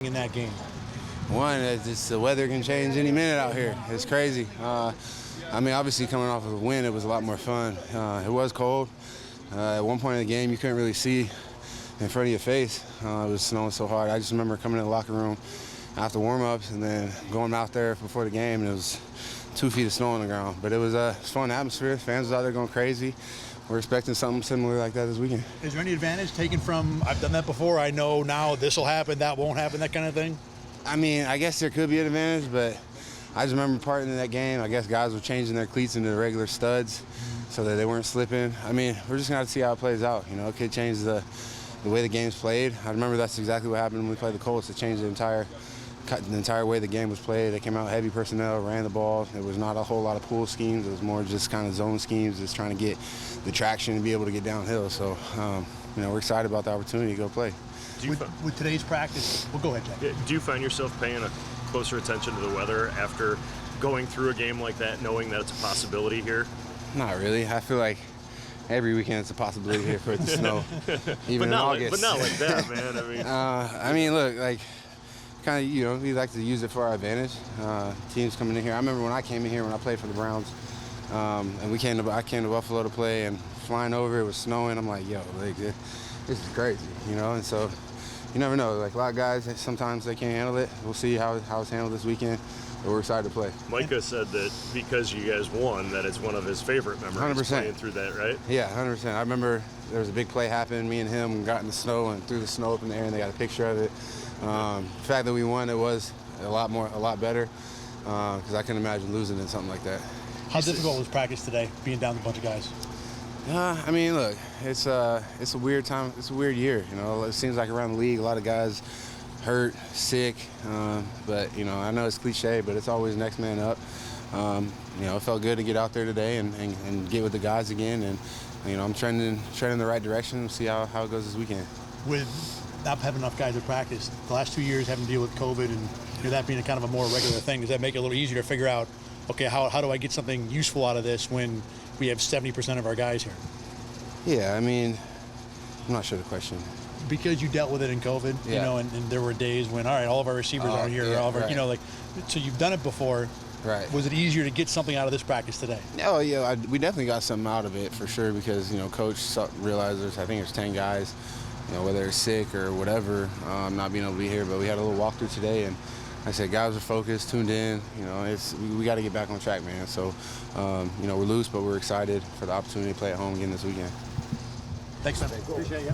in that game? One, it's just the weather can change any minute out here. It's crazy. I mean, obviously coming off of a win, it was a lot more fun. It was cold. At one point in the game, you couldn't really see in front of your face. It was snowing so hard. I just remember coming in the locker room after warm-ups and then going out there before the game, and it was 2 feet of snow on the ground. But it was a fun atmosphere. Fans was out there going crazy. We're expecting something similar like that this weekend. Is there any advantage taken from, I've done that before, I know now this will happen, that won't happen, that kind of thing? I mean, I guess there could be an advantage, but I just remember parting in that game. I guess guys were changing their cleats into the regular studs so that they weren't slipping. I mean, we're just going to have to see how it plays out. You know, it could change the way the game's played. I remember that's exactly what happened when we played the Colts. It changed the entire way the game was played. They came out heavy personnel, ran the ball. There was not a whole lot of pool schemes. It was more just kind of zone schemes, just trying to get the traction and be able to get downhill. So, you know, we're excited about the opportunity to go play. With today's practice, well, go ahead, Jack. Do you find yourself paying a closer attention to the weather after going through a game like that, knowing that it's a possibility here? Not really. I feel like every weekend it's a possibility here for it to snow, even in August. But not like that, man. I mean, look, like, kind of, you know, we like to use it for our advantage. Teams coming in here. I remember when I came in here when I played for the Browns, and I came to Buffalo to play, and flying over, it was snowing. I'm like, yo, like, this is crazy, you know. And so you never know. Like, a lot of guys, sometimes they can't handle it. We'll see how it's handled this weekend. But we're excited to play. Micah said that because you guys won, that it's one of his favorite memories 100%. Playing through that, right? Yeah, 100%. I remember there was a big play happened. Me and him got in the snow and threw the snow up in the air, and they got a picture of it. The fact that we won, it was a lot better, because I couldn't imagine losing in something like that. How difficult was practice today, being down a bunch of guys? I mean, look, it's a weird time. It's a weird year. You know, it seems like around the league, a lot of guys hurt, sick. But you know, I know it's cliche, but it's always next man up. You know, it felt good to get out there today and get with the guys again. And you know, I'm trending in the right direction. See how it goes this weekend. With not having enough guys to practice, the last 2 years having to deal with COVID and you know, that being a kind of a more regular thing, does that make it a little easier to figure out, okay, how do I get something useful out of this when we have 70% of our guys here? Yeah, I mean, I'm not sure the question. Because you dealt with it in COVID, yeah. You know, and there were days when, all right, all of our receivers aren't here, yeah, all of our, right. you know, like, so you've done it before. Right. Was it easier to get something out of this practice today? Oh, yeah, we definitely got something out of it for sure, because, you know, Coach realized I think there's 10 guys, you know, whether they're sick or whatever, not being able to be here. But we had a little walkthrough today, and like I said, guys are focused, tuned in. You know, we got to get back on track, man. So, you know, we're loose, but we're excited for the opportunity to play at home again this weekend. Thanks, man. Appreciate you.